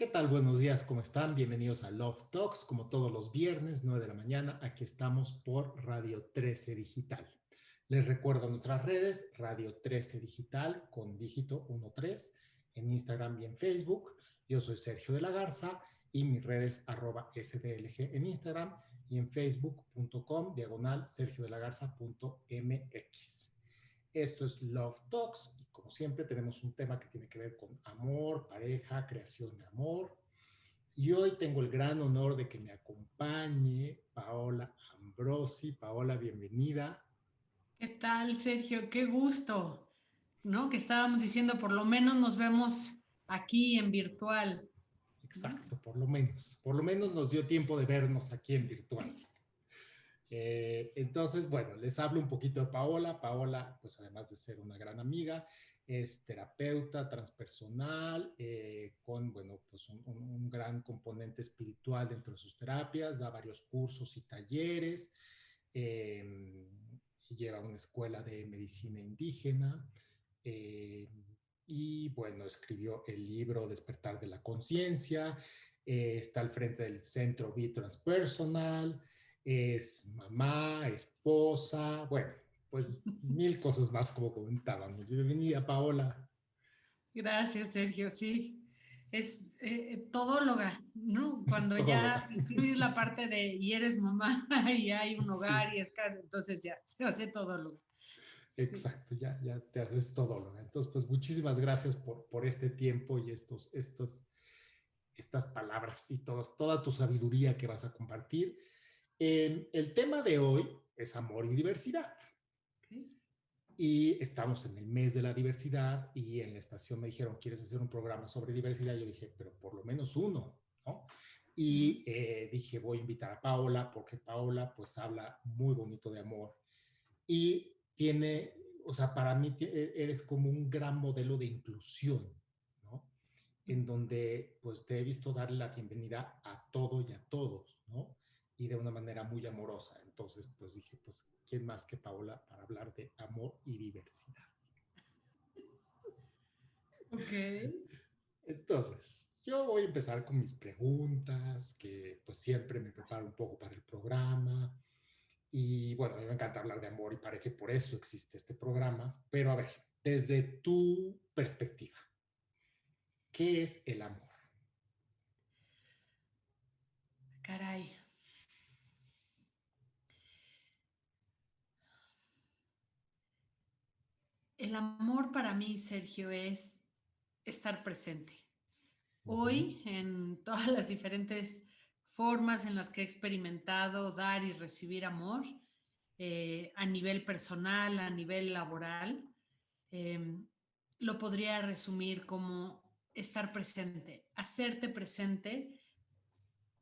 ¿Qué tal? Buenos días, ¿cómo están? Bienvenidos a Love Talks, como todos los viernes, 9 de la mañana. Aquí estamos por Radio 13 Digital. Les recuerdo nuestras redes, Radio 13 Digital con dígito 13 en Instagram y en Facebook. Yo soy Sergio de la Garza y mis redes @SDLG en Instagram y en facebook.com/sergiodelagarza.mx. Esto es Love Talks y como siempre tenemos un tema que tiene que ver con amor, pareja, creación de amor. Y hoy tengo el gran honor de que me acompañe Paola Ambrosi. Paola, bienvenida. ¿Qué tal, Sergio? Qué gusto, ¿no? Que estábamos diciendo, por lo menos nos vemos aquí en virtual, ¿no? Exacto, por lo menos nos dio tiempo de vernos aquí en virtual. Entonces, bueno, les hablo un poquito de Paola. Paola, pues además de ser una gran amiga, es terapeuta transpersonal con, bueno, pues un gran componente espiritual dentro de sus terapias, da varios cursos y talleres, eh, lleva una escuela de medicina indígena eh, y, bueno, escribió el libro Despertar de la Conciencia, está al frente del Centro Be Transpersonal, es mamá, esposa, bueno, pues mil cosas más como comentábamos. Bienvenida, Paola. Gracias, Sergio. Sí, es todóloga, ¿no? Cuando Todóloga. ya incluyes la parte de y eres mamá y hay un Sí, hogar y es casa, entonces ya se hace todóloga. Sí. exacto, ya te haces todóloga. Entonces, pues muchísimas gracias por este tiempo y estas palabras y toda tu sabiduría que vas a compartir. El tema de hoy es amor y diversidad. Okay. Y estamos en el mes de la diversidad y en la estación me dijeron, ¿quieres hacer un programa sobre diversidad? Yo dije, pero por lo menos uno, ¿no? Uh-huh. Y dije, voy a invitar a Paola porque Paola pues habla muy bonito de amor y tiene, o sea, para mí eres como un gran modelo de inclusión, ¿no? En donde pues te he visto darle la bienvenida a todo y a todos, ¿no? Y de una manera muy amorosa. Entonces, pues dije, pues, ¿quién más que Paola para hablar de amor y diversidad? Ok. Entonces, yo voy a empezar con mis preguntas, que pues siempre me preparo un poco para el programa. Y bueno, a mí me encanta hablar de amor y parece que por eso existe este programa. Pero a ver, desde tu perspectiva, ¿qué es el amor? Caray. El amor para mí, Sergio, es estar presente. Uh -huh. Hoy, en todas las diferentes formas en las que he experimentado dar y recibir amor, a nivel personal, a nivel laboral, eh, lo podría resumir como estar presente, hacerte presente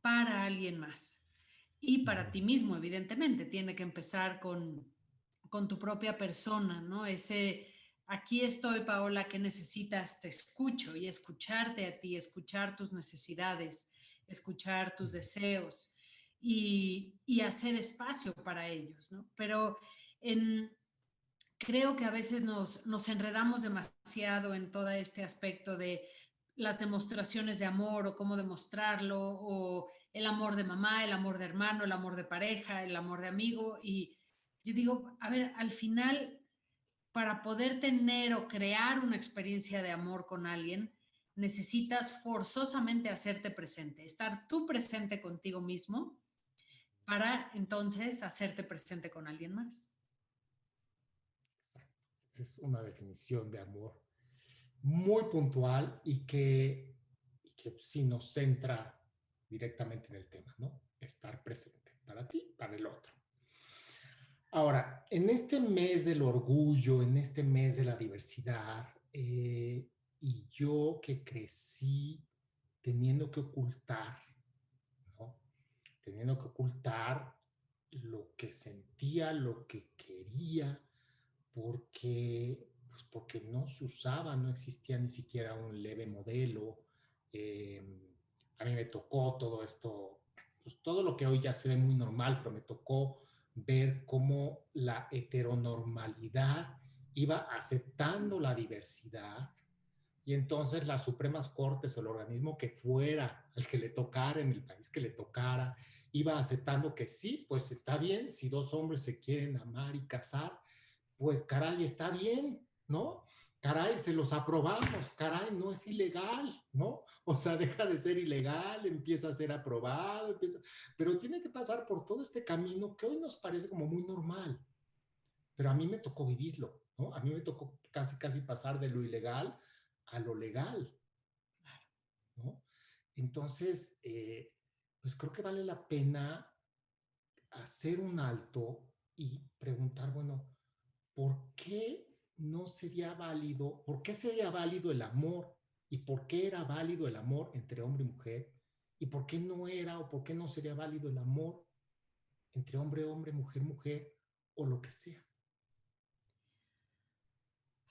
para alguien más y Uh -huh. para ti mismo, evidentemente. Tiene que empezar con tu propia persona, ¿no? Ese, aquí estoy, Paola, ¿qué necesitas? Te escucho y escucharte a ti, escuchar tus necesidades, escuchar tus deseos y hacer espacio para ellos, ¿no? Pero en, creo que a veces nos enredamos demasiado en todo este aspecto de las demostraciones de amor o cómo demostrarlo, o el amor de mamá, el amor de hermano, el amor de pareja, el amor de amigo. Y yo digo, a ver, al final, para poder tener o crear una experiencia de amor con alguien, necesitas forzosamente hacerte presente, estar tú presente contigo mismo para entonces hacerte presente con alguien más. Esa es una definición de amor muy puntual y que sí nos centra directamente en el tema, ¿no? Estar presente para ti, para el otro. Ahora, en este mes del orgullo, en este mes de la diversidad, y yo que crecí teniendo que ocultar, ¿no? Teniendo que ocultar lo que sentía, lo que quería, porque no se usaba, no existía ni siquiera un leve modelo. A mí me tocó todo esto, pues todo lo que hoy ya se ve muy normal, pero me tocó ver cómo la heteronormalidad iba aceptando la diversidad, Y entonces las Supremas Cortes o el organismo que fuera, al que le tocara, en el país que le tocara, iba aceptando que sí, pues está bien, si dos hombres se quieren amar y casar, pues caray, está bien, ¿no? Caray, se los aprobamos, caray, no es ilegal, ¿no? O sea, deja de ser ilegal, empieza a ser aprobado, pero tiene que pasar por todo este camino que hoy nos parece como muy normal, pero a mí me tocó vivirlo, ¿no? A mí me tocó casi, casi pasar de lo ilegal a lo legal, ¿no? Entonces, pues creo que vale la pena hacer un alto y preguntar, bueno, ¿por qué no sería válido, por qué sería válido el amor y por qué era válido el amor entre hombre y mujer y por qué no era o por qué no sería válido el amor entre hombre, hombre, mujer, mujer o lo que sea?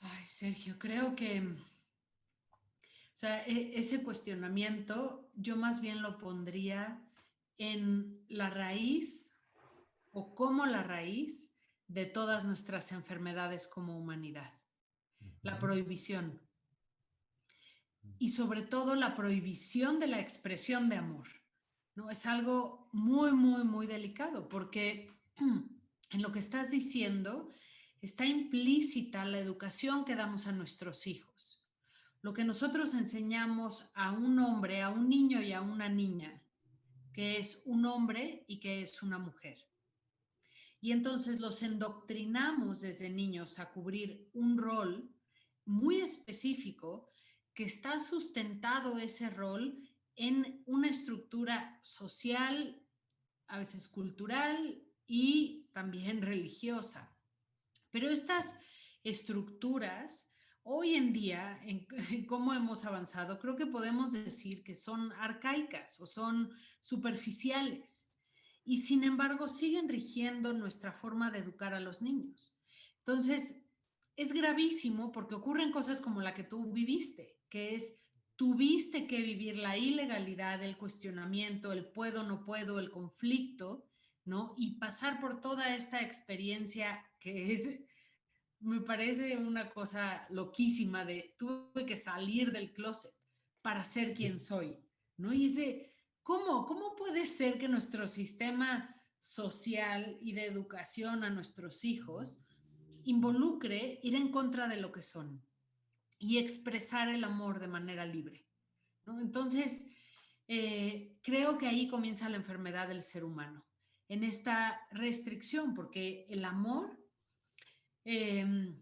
Ay, Sergio, creo que, o sea, ese cuestionamiento yo más bien lo pondría en la raíz o como la raíz de todas nuestras enfermedades como humanidad, Uh la -huh. prohibición y sobre todo la prohibición de la expresión de amor, ¿no? Es algo muy, muy, muy delicado porque en lo que estás diciendo está implícita la educación que damos a nuestros hijos. Lo que nosotros enseñamos a un hombre, a un niño y a una niña, que es un hombre y que es una mujer. Y entonces los endoctrinamos desde niños a cubrir un rol muy específico que está sustentado ese rol en una estructura social, a veces cultural y también religiosa. Pero estas estructuras, hoy en día, en cómo hemos avanzado, creo que podemos decir que son arcaicas o son superficiales y sin embargo siguen rigiendo nuestra forma de educar a los niños. Entonces, es gravísimo porque ocurren cosas como la que tú viviste, que es tuviste que vivir la ilegalidad, el cuestionamiento, el puedo, no puedo, el conflicto, ¿no? Y pasar por toda esta experiencia que es, me parece una cosa loquísima de tuve que salir del closet para ser quien Sí. soy, ¿no? Y dice, ¿cómo puede ser que nuestro sistema social y de educación a nuestros hijos involucre ir en contra de lo que son y expresar el amor de manera libre, ¿no? Entonces, creo que ahí comienza la enfermedad del ser humano, en esta restricción, porque el amor eh,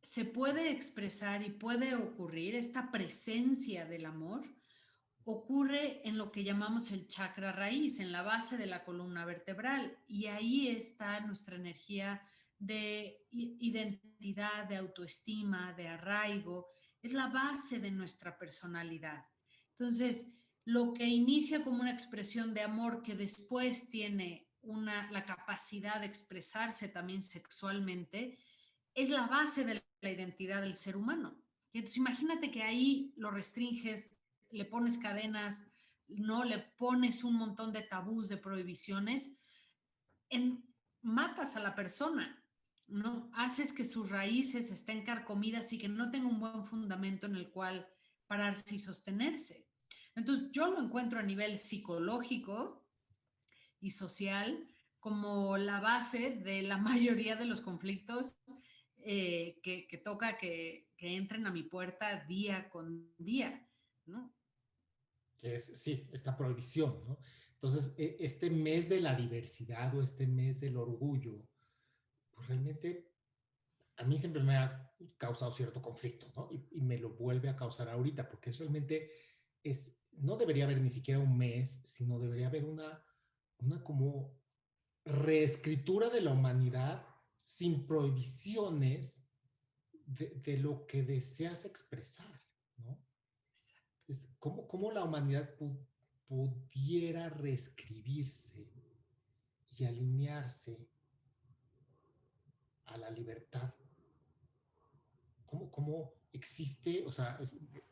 se puede expresar y puede ocurrir, esta presencia del amor ocurre en lo que llamamos el chakra raíz, en la base de la columna vertebral, y ahí está nuestra energía de identidad, de autoestima, de arraigo, es la base de nuestra personalidad. Entonces, lo que inicia como una expresión de amor que después tiene la capacidad de expresarse también sexualmente, es la base de la identidad del ser humano. Y entonces imagínate que ahí lo restringes, le pones cadenas, no le pones un montón de tabús, de prohibiciones, matas a la persona, ¿no? Haces que sus raíces estén carcomidas y que no tenga un buen fundamento en el cual pararse y sostenerse. Entonces yo lo encuentro a nivel psicológico y social como la base de la mayoría de los conflictos que toca que entren a mi puerta día con día, ¿no? Que es, sí, esta prohibición, ¿no? Entonces, este mes de la diversidad o este mes del orgullo, pues realmente a mí siempre me ha causado cierto conflicto, ¿no? Y me lo vuelve a causar ahorita, porque es realmente, no debería haber ni siquiera un mes, sino debería haber una como reescritura de la humanidad sin prohibiciones de lo que deseas expresar, ¿no? Es cómo la humanidad pudiera reescribirse y alinearse a la libertad. ¿Cómo existe? O sea,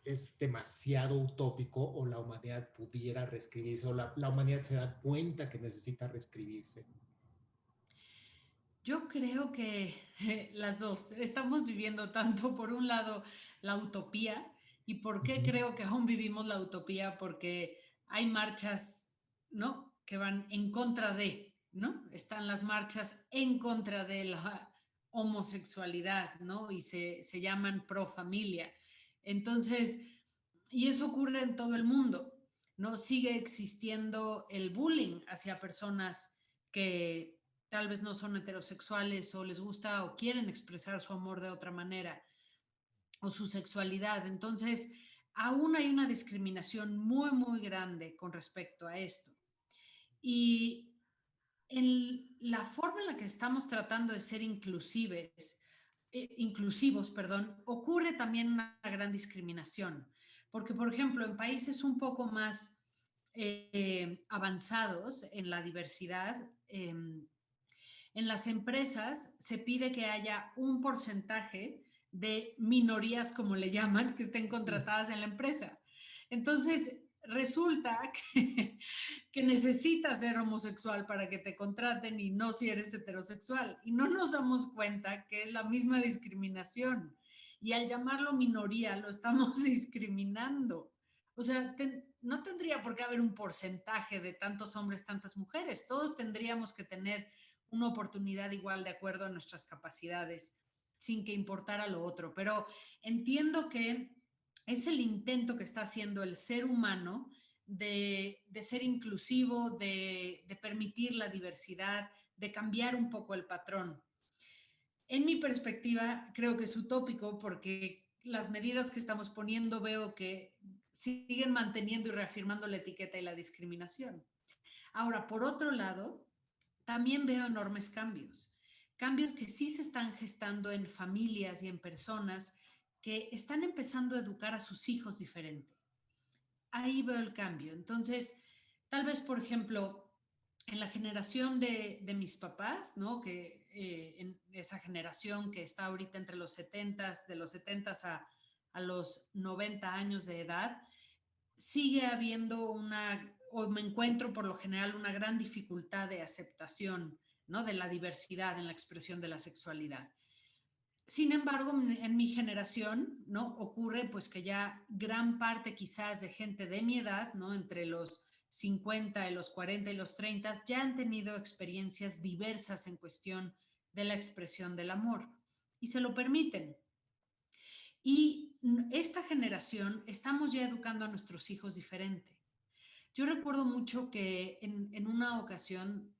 es demasiado utópico o la humanidad pudiera reescribirse o la humanidad se da cuenta que necesita reescribirse. Yo creo que las dos. Estamos viviendo tanto, por un lado, la utopía. ¿Y por qué Ujú. creo que aún vivimos la utopía? Porque hay marchas, ¿no? Que van en contra de, ¿no? Están las marchas en contra de la homosexualidad, ¿no? Y se llaman pro familia. Entonces, y eso ocurre en todo el mundo, ¿no? Sigue existiendo el bullying hacia personas que tal vez no son heterosexuales o les gusta o quieren expresar su amor de otra manera o su sexualidad. Entonces, aún hay una discriminación muy, muy grande con respecto a esto. Y en la forma en la que estamos tratando de ser inclusivos, perdón, ocurre también una gran discriminación. Porque, por ejemplo, en países un poco más avanzados en la diversidad, en las empresas se pide que haya un porcentaje de minorías, como le llaman, que estén Sí. contratadas en la empresa. Entonces, resulta que necesitas ser homosexual para que te contraten y no si eres heterosexual. Y no nos damos cuenta que es la misma discriminación. Y al llamarlo minoría, lo estamos discriminando. O sea, no tendría por qué haber un porcentaje de tantos hombres, tantas mujeres. Todos tendríamos que tener una oportunidad igual de acuerdo a nuestras capacidades, sin que importara lo otro. Pero entiendo que es el intento que está haciendo el ser humano de ser inclusivo, de permitir la diversidad, de cambiar un poco el patrón. En mi perspectiva, creo que es utópico porque las medidas que estamos poniendo veo que siguen manteniendo y reafirmando la etiqueta y la discriminación. Ahora, por otro lado, también veo enormes cambios, cambios que sí se están gestando en familias y en personas que están empezando a educar a sus hijos diferente. Ahí veo el cambio. Entonces, tal vez, por ejemplo, en la generación de mis papás, ¿no? Que en esa generación que está ahorita entre los 70, de los 70 a los 90 años de edad, sigue habiendo o me encuentro por lo general una gran dificultad de aceptación, ¿no? De la diversidad en la expresión de la sexualidad. Sin embargo, en mi generación, ¿no? Ocurre pues que ya gran parte quizás de gente de mi edad, ¿no? Entre los 50 y los 40 y los 30, ya han tenido experiencias diversas en cuestión de la expresión del amor y se lo permiten. Y esta generación estamos ya educando a nuestros hijos diferente. Yo recuerdo mucho que en una ocasión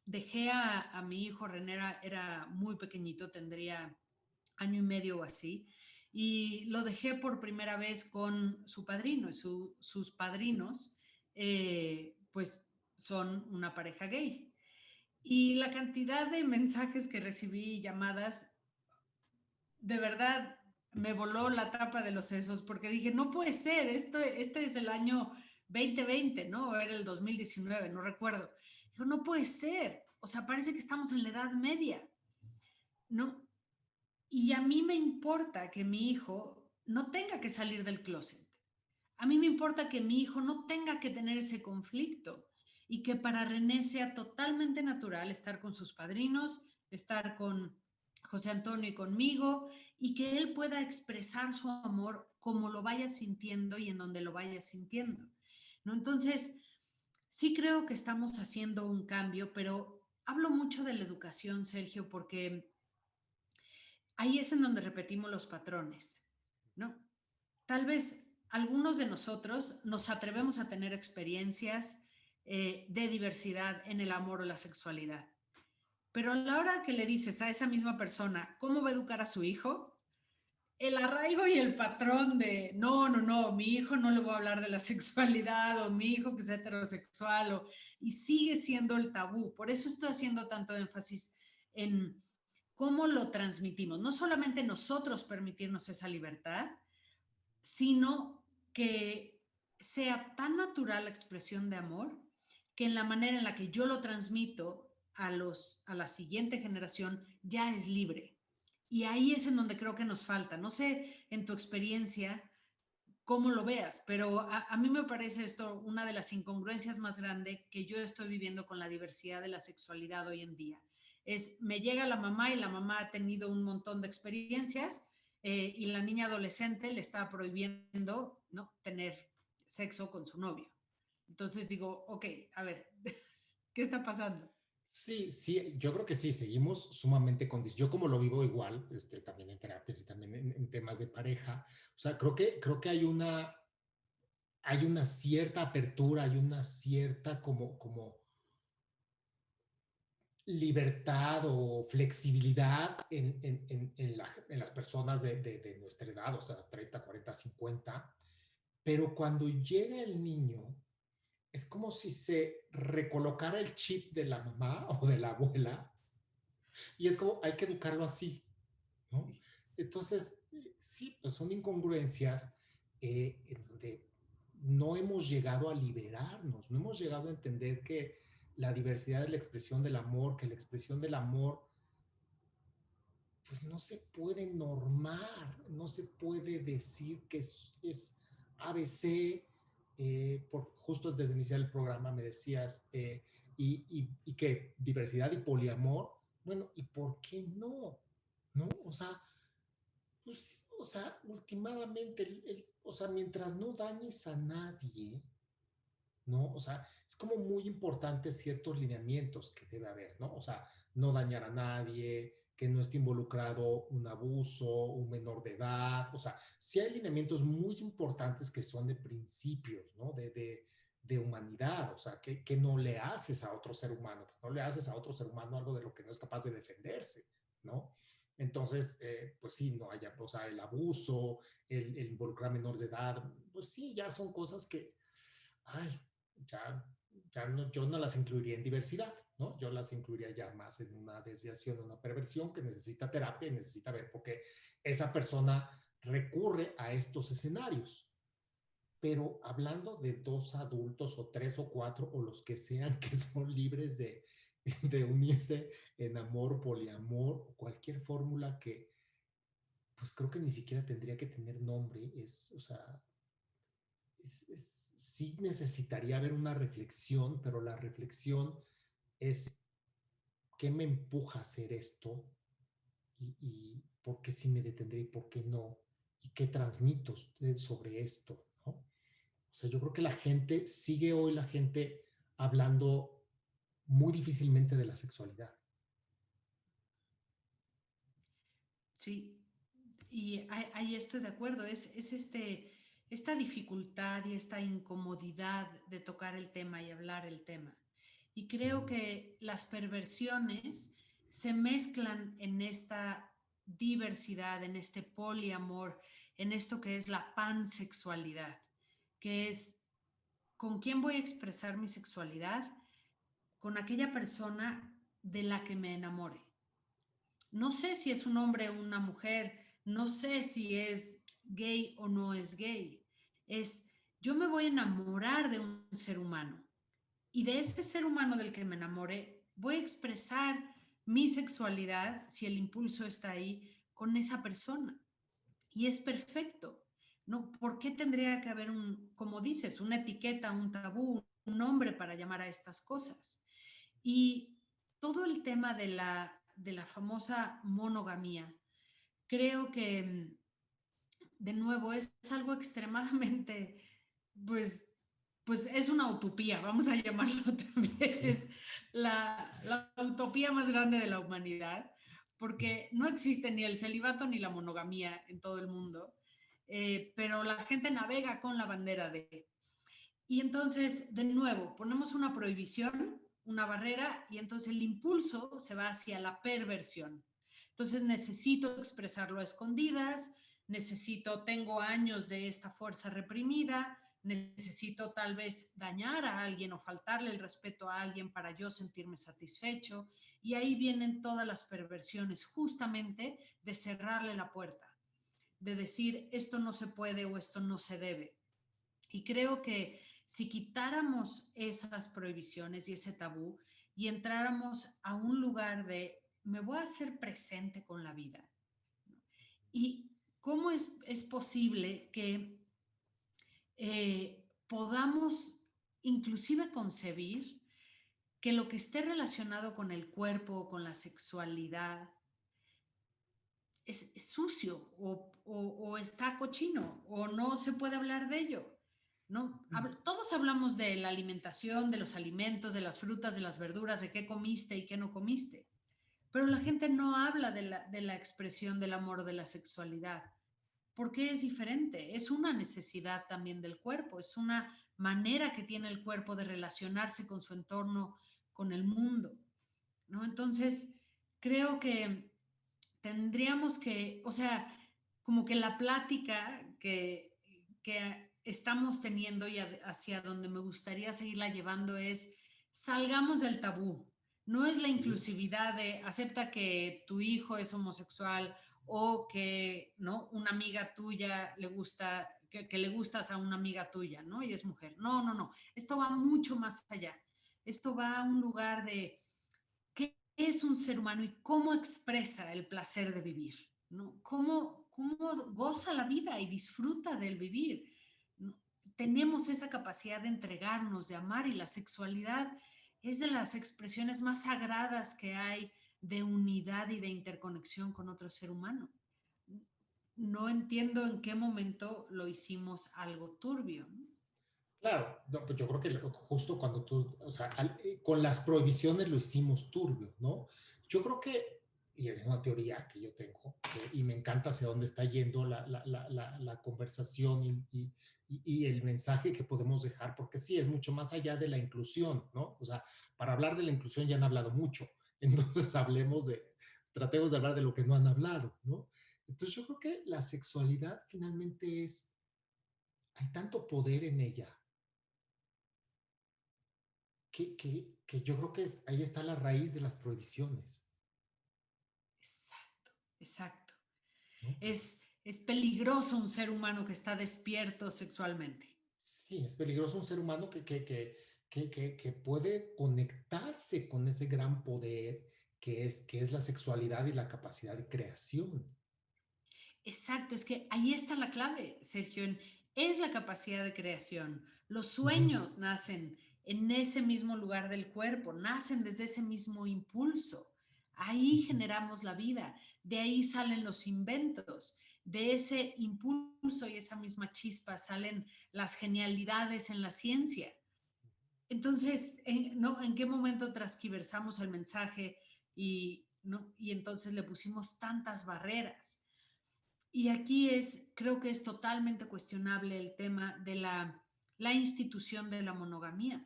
dejé a mi hijo René, era muy pequeñito, tendría año y medio o así, y lo dejé por primera vez con su padrino. Sus padrinos, pues son una pareja gay. Y la cantidad de mensajes que recibí y llamadas, de verdad, me voló la tapa de los sesos porque dije, no puede ser, este es el año 2020, ¿no? O era el 2019, no recuerdo. Dijo, no puede ser, o sea, parece que estamos en la Edad Media, ¿no? Y a mí me importa que mi hijo no tenga que salir del closet. A mí me importa que mi hijo no tenga que tener ese conflicto y que para René sea totalmente natural estar con sus padrinos, estar con José Antonio y conmigo, y que él pueda expresar su amor como lo vaya sintiendo y en donde lo vaya sintiendo, ¿no? Entonces, sí creo que estamos haciendo un cambio, pero hablo mucho de la educación, Sergio, porque ahí es en donde repetimos los patrones, ¿no? Tal vez algunos de nosotros nos atrevemos a tener experiencias de diversidad en el amor o la sexualidad. Pero a la hora que le dices a esa misma persona cómo va a educar a su hijo, el arraigo y el patrón de no, no, no, mi hijo no le voy a hablar de la sexualidad o mi hijo que es heterosexual y sigue siendo el tabú. Por eso estoy haciendo tanto énfasis en cómo lo transmitimos. No solamente nosotros permitirnos esa libertad, sino que sea tan natural la expresión de amor que en la manera en la que yo lo transmito a la siguiente generación ya es libre. Y ahí es en donde creo que nos falta. No sé en tu experiencia cómo lo veas, pero a mí me parece esto una de las incongruencias más grandes que yo estoy viviendo con la diversidad de la sexualidad hoy en día. Me llega la mamá y la mamá ha tenido un montón de experiencias y la niña adolescente le está prohibiendo, ¿no?, tener sexo con su novio. Entonces digo, ok, a ver, ¿qué está pasando? Sí, sí, yo creo que sí, seguimos sumamente condicionados. Yo como lo vivo igual, también en terapias y también en temas de pareja, o sea, creo que hay una cierta apertura, hay una cierta como libertad o flexibilidad en las personas de nuestra edad, o sea, 30, 40, 50, pero cuando llega el niño, es como si se recolocara el chip de la mamá o de la Sí, abuela, y es como hay que educarlo así, ¿no? sí. Entonces, sí, pues son incongruencias en donde no hemos llegado a liberarnos, no hemos llegado a entender que la diversidad es la expresión del amor, que la expresión del amor pues no se puede normar, no se puede decir que es ABC, justo desde iniciar el programa me decías, y que diversidad y poliamor, bueno, ¿y por qué no? ¿No? O sea, pues, o sea, últimamente, o sea, mientras no dañes a nadie, ¿no? O sea, es como muy importante ciertos lineamientos que debe haber, ¿no? O sea, no dañar a nadie, que no esté involucrado un abuso, un menor de edad, o sea, sí hay lineamientos muy importantes que son de principios, ¿no? De humanidad, o sea, que no le haces a otro ser humano, no le haces a otro ser humano algo de lo que no es capaz de defenderse, ¿no? Entonces, pues sí, no haya, o sea, el abuso, el involucrar a menores de edad, pues sí, ya son cosas que, ay, ya, ya no, yo no las incluiría en diversidad, ¿no? Yo las incluiría ya más en una desviación, una perversión que necesita terapia y necesita ver por qué esa persona recurre a estos escenarios. Pero hablando de dos adultos o tres o cuatro o los que sean que son libres de unirse en amor, poliamor o cualquier fórmula que pues creo que ni siquiera tendría que tener nombre, es, o sea, sí necesitaría haber una reflexión, pero la reflexión es qué me empuja a hacer esto y por qué sí me detendré y por qué no, y qué transmito sobre esto, ¿no? O sea, yo creo que la gente, sigue hoy la gente hablando muy difícilmente de la sexualidad. Sí, y ahí estoy de acuerdo, esta dificultad y esta incomodidad de tocar el tema y hablar el tema. Y creo que las perversiones se mezclan en esta diversidad, en este poliamor, en esto que es la pansexualidad, que es con quién voy a expresar mi sexualidad, con aquella persona de la que me enamore. No sé si es un hombre o una mujer, no sé si es gay o no es gay. Yo me voy a enamorar de un ser humano y de ese ser humano del que me enamore voy a expresar mi sexualidad, si el impulso está ahí, con esa persona. Y es perfecto. ¿No? ¿Por qué tendría que haber como dices, una etiqueta, un tabú, un nombre para llamar a estas cosas? Y todo el tema de la famosa monogamía, creo que, de nuevo, es algo extremadamente, pues, pues es una utopía, vamos a llamarlo también, es la utopía más grande de la humanidad, porque no existe ni el celibato ni la monogamía en todo el mundo, pero la gente navega con la bandera de. Y entonces, de nuevo, ponemos una prohibición, una barrera, y entonces el impulso se va hacia la perversión. Entonces necesito expresarlo a escondidas, tengo años de esta fuerza reprimida, necesito tal vez dañar a alguien o faltarle el respeto a alguien para yo sentirme satisfecho. Y ahí vienen todas las perversiones, justamente de cerrarle la puerta, de decir esto no se puede o esto no se debe. Y creo que si quitáramos esas prohibiciones y ese tabú y entráramos a un lugar de me voy a hacer presente con la vida. ¿Y cómo es posible que podamos inclusive concebir que lo que esté relacionado con el cuerpo o con la sexualidad es sucio o está cochino o no se puede hablar de ello. ¿No? Todos hablamos de la alimentación, de los alimentos, de las frutas, de las verduras, de qué comiste y qué no comiste, pero la gente no habla de la expresión del amor, de la sexualidad. ¿Por qué es diferente? Es una necesidad también del cuerpo, es una manera que tiene el cuerpo de relacionarse con su entorno, con el mundo, ¿no? Entonces, creo que tendríamos que, o sea, como que la plática que estamos teniendo y hacia donde me gustaría seguirla llevando es salgamos del tabú. No es la inclusividad de acepta que tu hijo es homosexual o que, ¿no? Una amiga tuya le gusta, que le gustas a una amiga tuya, ¿no? Y es mujer. No, no, no. Esto va mucho más allá. Esto va a un lugar de qué es un ser humano y cómo expresa el placer de vivir, ¿no? Cómo goza la vida y disfruta del vivir, ¿no? Tenemos esa capacidad de entregarnos, de amar, y la sexualidad es de las expresiones más sagradas que hay de unidad y de interconexión con otro ser humano. No entiendo en qué momento lo hicimos algo turbio, ¿no? Claro, no, pues yo creo que justo cuando tú, o sea, con las prohibiciones lo hicimos turbio, ¿no? Yo creo que, y es una teoría que yo tengo, y me encanta hacia dónde está yendo la conversación y el mensaje que podemos dejar, porque sí, es mucho más allá de la inclusión, ¿no? O sea, para hablar de la inclusión ya han hablado mucho, entonces tratemos de hablar de lo que no han hablado, ¿no? Entonces yo creo que la sexualidad finalmente hay tanto poder en ella que yo creo que ahí está la raíz de las prohibiciones, Exacto, exacto. ¿no? Es peligroso un ser humano que está despierto sexualmente. Sí, es peligroso un ser humano que puede conectarse con ese gran poder que es la sexualidad y la capacidad de creación. Exacto, es que ahí está la clave, Sergio, es la capacidad de creación. Los Uh -huh. sueños nacen en ese mismo lugar del cuerpo, nacen desde ese mismo impulso. Uh Ahí -huh. generamos la vida, de ahí salen los inventos, de ese impulso y esa misma chispa salen las genialidades en la ciencia. Entonces, ¿no? ¿En qué momento transquiversamos el mensaje y, ¿no? Y entonces le pusimos tantas barreras? Y aquí creo que es totalmente cuestionable el tema de la institución de la monogamía,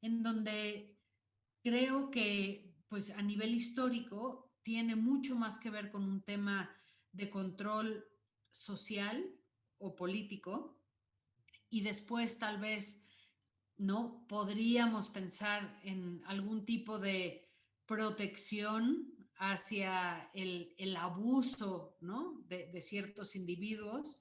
en donde creo que, pues a nivel histórico, tiene mucho más que ver con un tema de control social o político, y después tal vez no podríamos pensar en algún tipo de protección hacia el abuso, ¿no? de ciertos individuos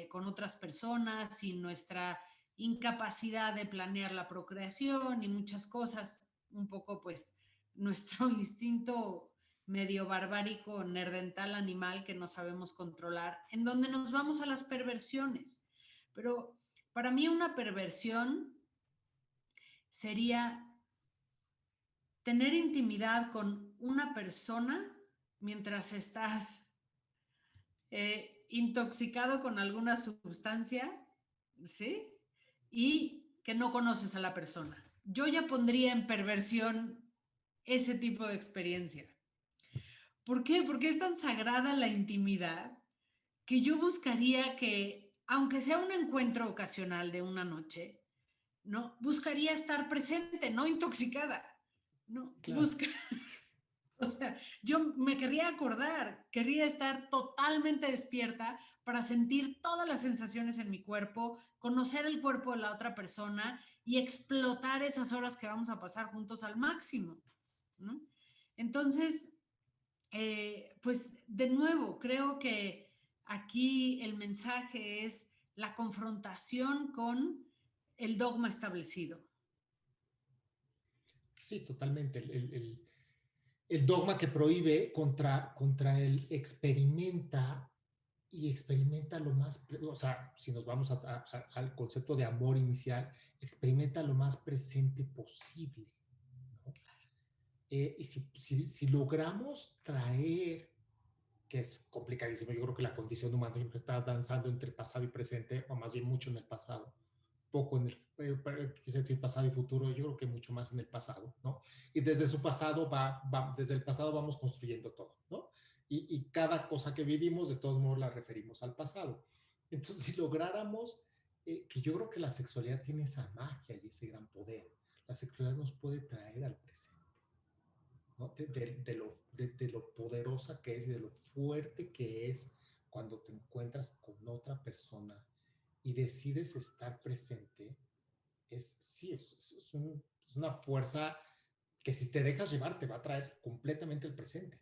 con otras personas y nuestra incapacidad de planear la procreación y muchas cosas, un poco pues nuestro instinto medio barbárico, nerdental, animal que no sabemos controlar, en donde nos vamos a las perversiones. Pero para mí una perversión sería tener intimidad con una persona mientras estás intoxicado con alguna sustancia, ¿sí? Y que no conoces a la persona. Yo ya pondría en perversión ese tipo de experiencia. ¿Por qué? Porque es tan sagrada la intimidad que yo buscaría que, aunque sea un encuentro ocasional de una noche, ¿no? Buscaría estar presente, no intoxicada, ¿no? Claro. O sea, yo me querría estar totalmente despierta para sentir todas las sensaciones en mi cuerpo, conocer el cuerpo de la otra persona y explotar esas horas que vamos a pasar juntos al máximo, ¿no? Entonces, pues de nuevo, creo que aquí el mensaje es la confrontación con el dogma establecido. Sí, totalmente. El dogma que prohíbe contra el experimenta y experimenta lo más, o sea, si nos vamos al concepto de amor inicial, experimenta lo más presente posible, ¿no? Y si logramos traer, que es complicadísimo, yo creo que la condición humana siempre está danzando entre pasado y presente, o más bien mucho en el pasado, poco en quise decir pasado y futuro, yo creo que mucho más en el pasado, ¿no? Y desde su pasado desde el pasado vamos construyendo todo, ¿no? Y cada cosa que vivimos, de todos modos, la referimos al pasado. Entonces, si lográramos, que yo creo que la sexualidad tiene esa magia y ese gran poder, la sexualidad nos puede traer al presente, ¿no? De lo poderosa que es y de lo fuerte que es cuando te encuentras con otra persona y decides estar presente, sí, es una fuerza que si te dejas llevar te va a traer completamente el presente.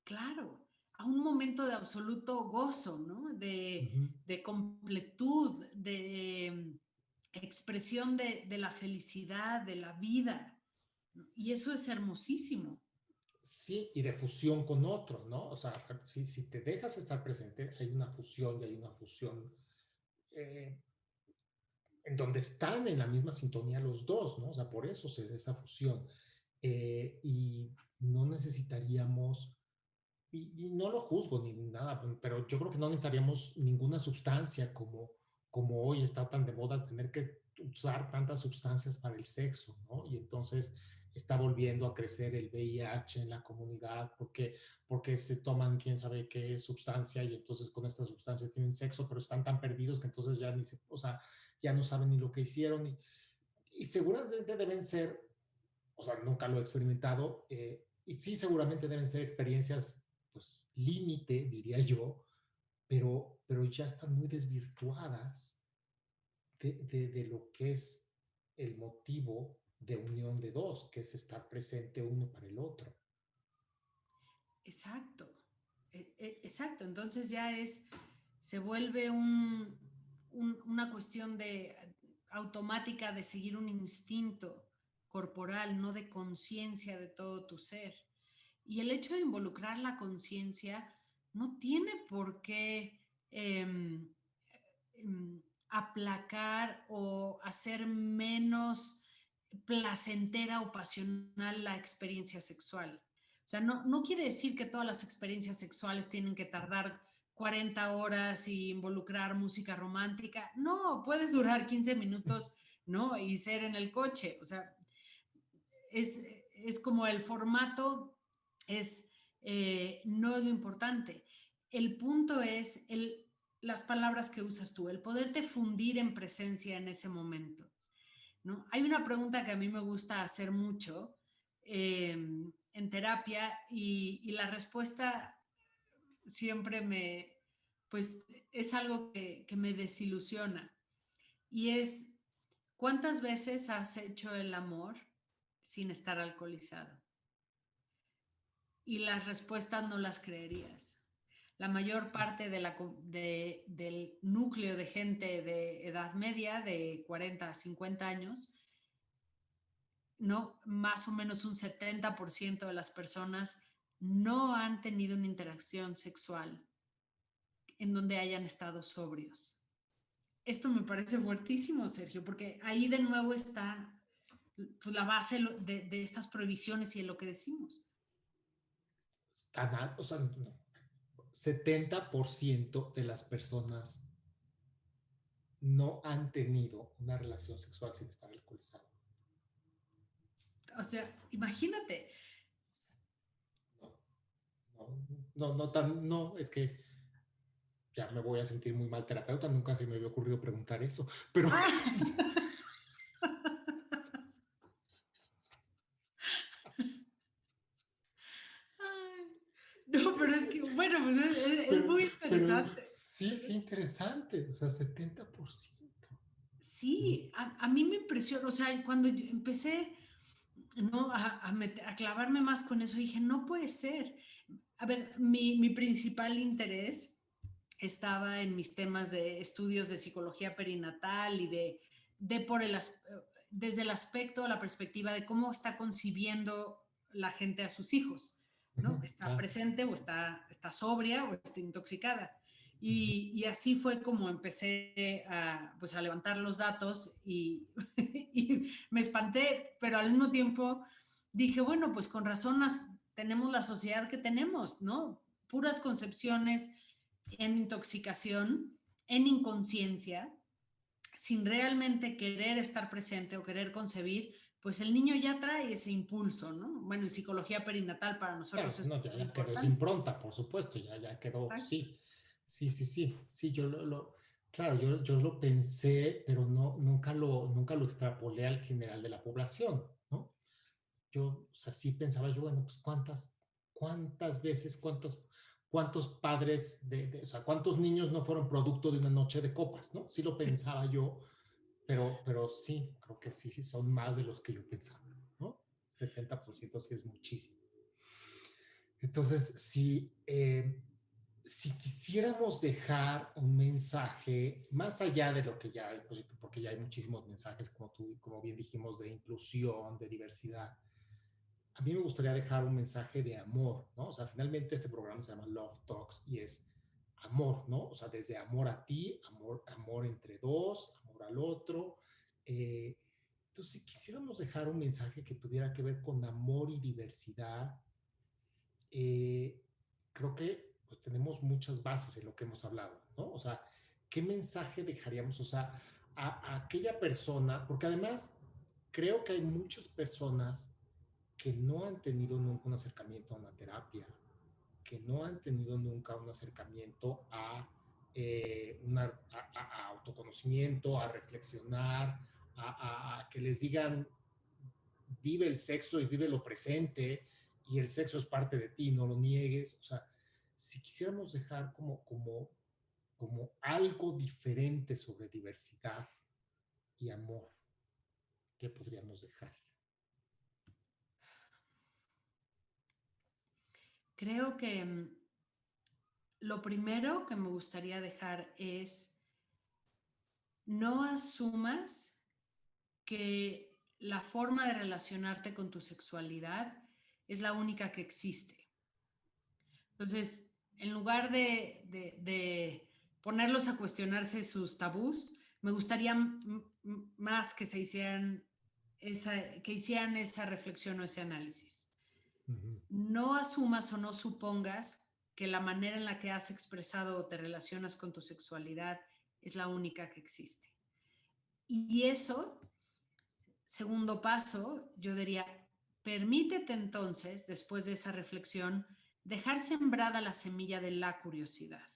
Claro, a un momento de absoluto gozo, ¿no? Uh -huh. De completud, de expresión de la felicidad, de la vida. Y eso es hermosísimo. Sí, y de fusión con otro, ¿no? O sea, si te dejas estar presente, hay una fusión y hay una fusión en donde están en la misma sintonía los dos, ¿no? O sea, por eso se da esa fusión. Y no necesitaríamos, y no lo juzgo ni nada, pero yo creo que no necesitaríamos ninguna sustancia como hoy está tan de moda tener que usar tantas sustancias para el sexo, ¿no? Y entonces está volviendo a crecer el VIH en la comunidad porque se toman quién sabe qué sustancia y entonces con esta sustancia tienen sexo, pero están tan perdidos que entonces ya ni se, o sea, ya no saben ni lo que hicieron y seguramente deben ser, o sea, nunca lo he experimentado, y sí seguramente deben ser experiencias, pues, límite, diría yo, pero ya están muy desvirtuadas de lo que es el motivo de unión de dos, que es estar presente uno para el otro. Exacto, exacto. Entonces ya se vuelve una cuestión de automática de seguir un instinto corporal, no de conciencia de todo tu ser. Y el hecho de involucrar la conciencia no tiene por qué eh, aplacar o hacer menos placentera o pasional la experiencia sexual. O sea, no quiere decir que todas las experiencias sexuales tienen que tardar 40 horas y involucrar música romántica. No, puedes durar 15 minutos, ¿no? Y ser en el coche. O sea, es como el formato, no es lo importante. El punto es las palabras que usas tú, el poderte fundir en presencia en ese momento, ¿no? Hay una pregunta que a mí me gusta hacer mucho en terapia y la respuesta siempre pues es algo que me desilusiona y es, ¿cuántas veces has hecho el amor sin estar alcoholizado? Y las respuestas no las creerías. La mayor parte del núcleo de gente de edad media, de 40 a 50 años, no, más o menos un 70% de las personas no han tenido una interacción sexual en donde hayan estado sobrios. Esto me parece fuertísimo, Sergio, porque ahí de nuevo está pues, la base de estas prohibiciones y de lo que decimos. O sea, no, 70% de las personas no han tenido una relación sexual sin estar alcoholizado. O sea, imagínate. No, es que ya me voy a sentir muy mal terapeuta, nunca se me había ocurrido preguntar eso, pero... No, pero es que, bueno, pues es muy interesante. Sí, qué interesante, o sea, 70%. Sí, a mí me impresionó, o sea, cuando yo empecé ¿no? A clavarme más con eso, dije, no puede ser. A ver, mi principal interés estaba en mis temas de estudios de psicología perinatal y de por desde el aspecto, la perspectiva de cómo está concibiendo la gente a sus hijos, ¿no? Está presente o está sobria o está intoxicada. Y así fue como empecé pues a levantar los datos y, y me espanté, pero al mismo tiempo dije, bueno, pues con razón tenemos la sociedad que tenemos, ¿no? Puras concepciones en intoxicación, en inconsciencia, sin realmente querer estar presente o querer concebir, pues el niño ya trae ese impulso, ¿no? Bueno, en psicología perinatal para Claro, nosotros es no, ya quedó esa importante. impronta, por supuesto, ya quedó, Exacto. sí, sí, claro, yo lo pensé, pero no, nunca lo extrapolé al general de la población, ¿no? Yo, o sea, sí pensaba yo, bueno, pues cuántas veces, cuántos padres, o sea, cuántos niños no fueron producto de una noche de copas, ¿no? Sí lo pensaba yo, pero sí, creo que sí, son más de los que yo pensaba, ¿no? 70% sí es muchísimo. Entonces, si quisiéramos dejar un mensaje, más allá de lo que ya hay, pues, porque ya hay muchísimos mensajes, como bien dijimos, de inclusión, de diversidad, a mí me gustaría dejar un mensaje de amor, ¿no? O sea, finalmente este programa se llama Love Talks y es amor, ¿no? O sea, desde amor a ti, amor entre dos, amor al otro. Entonces, si quisiéramos dejar un mensaje que tuviera que ver con amor y diversidad, eh, creo que pues, tenemos muchas bases en lo que hemos hablado, ¿no? O sea, ¿qué mensaje dejaríamos? O sea, a aquella persona, porque además creo que hay muchas personas que no han tenido nunca un acercamiento a una terapia, que no han tenido nunca un acercamiento a autoconocimiento, a reflexionar, a que les digan, vive el sexo y vive lo presente, y el sexo es parte de ti, no lo niegues. O sea, si quisiéramos dejar como algo diferente sobre diversidad y amor, ¿qué podríamos dejar? Creo que lo primero que me gustaría dejar es no asumas que la forma de relacionarte con tu sexualidad es la única que existe. Entonces, en lugar de ponerlos a cuestionarse sus tabús, me gustaría más que que hicieran esa reflexión o ese análisis. Uh-huh. No asumas o no supongas que la manera en la que has expresado o te relacionas con tu sexualidad es la única que existe. Y eso, segundo paso, yo diría, permítete entonces, después de esa reflexión, dejar sembrada la semilla de la curiosidad,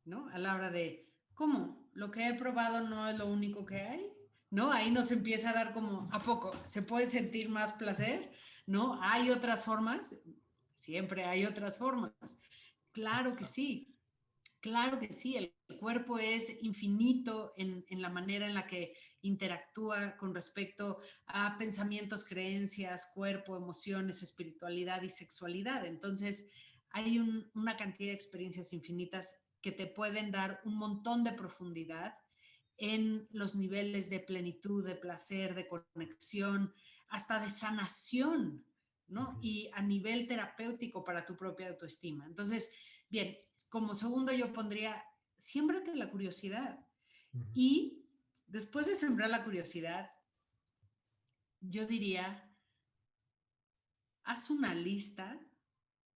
¿no? A la hora de, ¿cómo? ¿Lo que he probado no es lo único que hay? ¿No? Ahí nos empieza a dar como, ¿a poco? ¿Se puede sentir más placer? ¿No? ¿Hay otras formas? Siempre hay otras formas. Claro que sí. Claro que sí, el cuerpo es infinito en la manera en la que interactúa con respecto a pensamientos, creencias, cuerpo, emociones, espiritualidad y sexualidad. Entonces, hay una cantidad de experiencias infinitas que te pueden dar un montón de profundidad en los niveles de plenitud, de placer, de conexión, hasta de sanación, ¿no? Uh-huh. Y a nivel terapéutico para tu propia autoestima. Entonces, bien, como segundo yo pondría, siémbrate la curiosidad. Uh-huh. Y después de sembrar la curiosidad, yo diría, haz una lista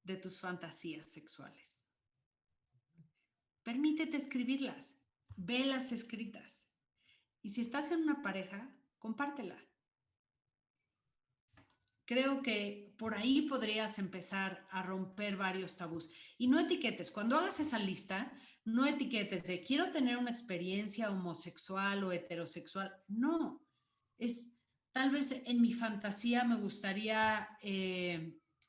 de tus fantasías sexuales. Permítete escribirlas, velas escritas. Y si estás en una pareja, compártela. Creo que por ahí podrías empezar a romper varios tabús. Y no etiquetes, cuando hagas esa lista, no etiquetes de quiero tener una experiencia homosexual o heterosexual. No, es tal vez en mi fantasía me gustaría,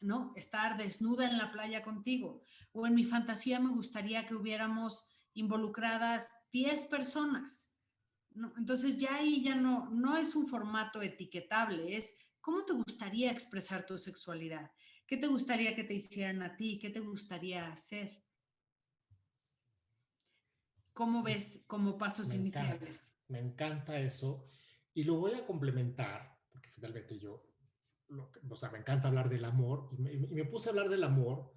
¿no? Estar desnuda en la playa contigo. O en mi fantasía me gustaría que hubiéramos involucradas 10 personas. ¿No? Entonces ya ahí ya no es un formato etiquetable, es cómo te gustaría expresar tu sexualidad, qué te gustaría que te hicieran a ti, qué te gustaría hacer, cómo ves como pasos iniciales. Me encanta eso y lo voy a complementar, porque finalmente yo o sea, me encanta hablar del amor y me puse a hablar del amor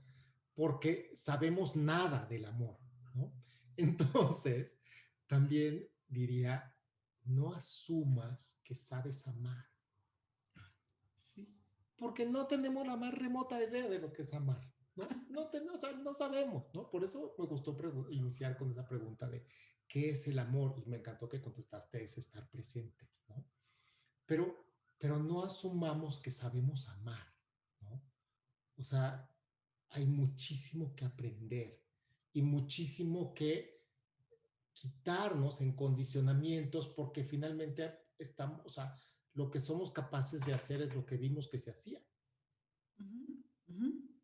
porque sabemos nada del amor, ¿no? Entonces, también diría, no asumas que sabes amar, ¿sí? Porque no tenemos la más remota idea de lo que es amar, ¿no? No sabemos, ¿no? Por eso me gustó iniciar con esa pregunta de ¿qué es el amor? Y me encantó que contestaste, es estar presente, ¿no? Pero, pero no asumamos que sabemos amar, ¿no? O sea, hay muchísimo que aprender y muchísimo que quitarnos en condicionamientos porque finalmente estamos, o sea, lo que somos capaces de hacer es lo que vimos que se hacía.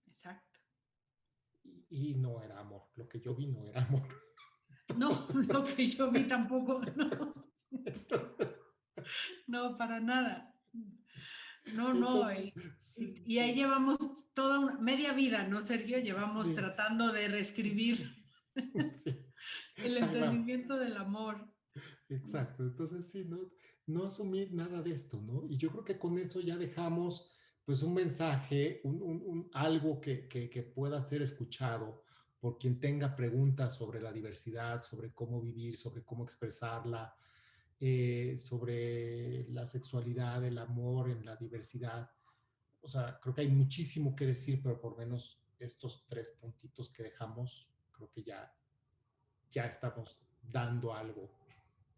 Exacto. Y no era amor, lo que yo vi no era amor. No, Entonces, lo que yo vi tampoco, no. No, para nada. No, no. entonces sí, Y ahí llevamos toda una media vida, ¿no, Sergio? Llevamos sí, tratando de reescribir sí, el ahí vamos. entendimiento del amor. Exacto, entonces sí, no asumir nada de esto, ¿no? Y yo creo que con eso ya dejamos pues un mensaje, algo que pueda ser escuchado por quien tenga preguntas sobre la diversidad, sobre cómo vivir, sobre cómo expresarla, sobre la sexualidad, el amor en la diversidad. O sea, creo que hay muchísimo que decir, pero por lo menos estos 3 puntitos que dejamos, creo que ya estamos dando algo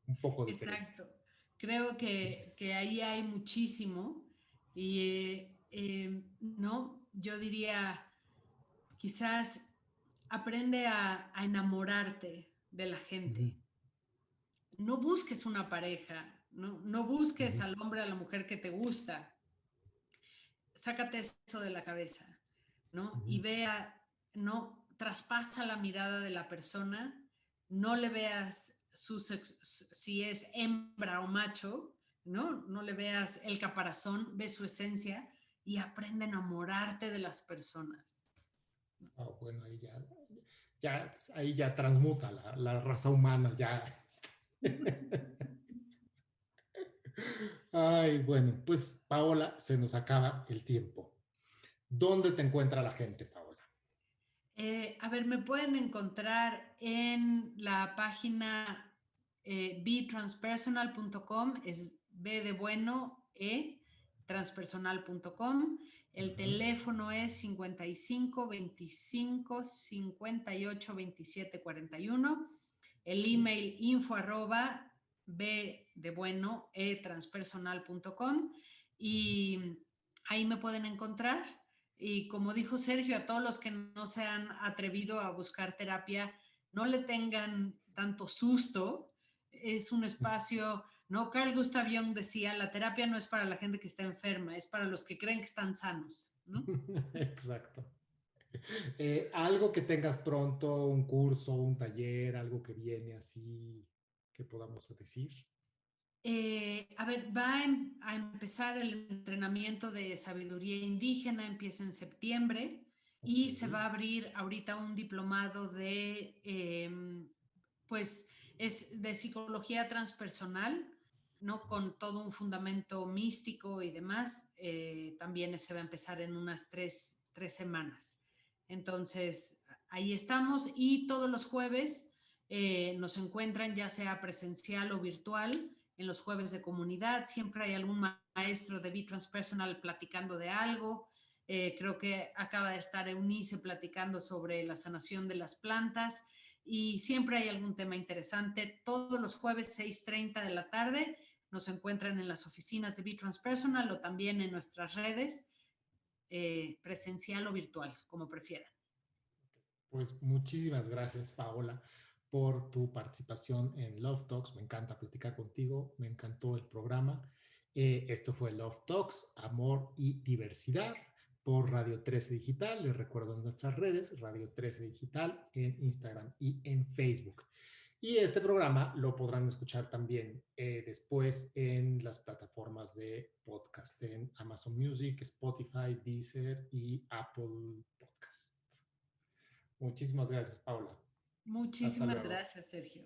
un poco diferente. Exacto. Creo que ahí hay muchísimo y, ¿no? Yo diría, quizás aprende a enamorarte de la Uh -huh, gente. No busques una pareja, no uh busques -huh, al hombre, a la mujer que te gusta. Sácate eso de la cabeza, uh ¿no? Y -huh. vea, no, traspasa la mirada de la persona, no le veas si es hembra o macho, ¿no? No le veas el caparazón, ve su esencia y aprende a enamorarte de las personas. Oh, bueno, ahí ya transmuta la raza humana, ya. Ay, bueno, pues Paola, se nos acaba el tiempo. ¿Dónde te encuentra la gente, Paola? A ver, me pueden encontrar en la página betranspersonal.com, es B de bueno, transpersonal.com. Uh El -huh, teléfono es 55 25 58 27 41. El email info arroba b de bueno, transpersonal.com. Y ahí me pueden encontrar. Y como dijo Sergio, a todos los que no se han atrevido a buscar terapia, no le tengan tanto susto. Es un espacio, ¿no? Carl Gustav Jung decía, la terapia no es para la gente que está enferma, es para los que creen que están sanos, ¿no? Exacto. Algo que tengas pronto, un curso, un taller, algo que viene así, que podamos decir. A ver, a empezar el entrenamiento de sabiduría indígena, empieza en septiembre Ok. y se va a abrir ahorita un diplomado de, pues, es de psicología transpersonal, ¿no? Con todo un fundamento místico y demás. También se va a empezar en unas tres semanas. Entonces, ahí estamos y todos los jueves nos encuentran ya sea presencial o virtual en los jueves de comunidad, siempre hay algún maestro de B-Transpersonal platicando de algo. Creo que acaba de estar Eunice platicando sobre la sanación de las plantas y siempre hay algún tema interesante. Todos los jueves 6:30 de la tarde nos encuentran en las oficinas de B-Transpersonal o también en nuestras redes, presencial o virtual, como prefieran. Pues muchísimas gracias, Paola, por tu participación en Love Talks. Me encanta platicar contigo, me encantó el programa. Esto fue Love Talks, Amor y Diversidad por Radio 13 Digital. Les recuerdo en nuestras redes, Radio 13 Digital en Instagram y en Facebook. Y este programa lo podrán escuchar también después en las plataformas de podcast, en Amazon Music, Spotify, Deezer y Apple Podcast. Muchísimas gracias, Paula. Hasta Muchísimas luego. gracias, Sergio.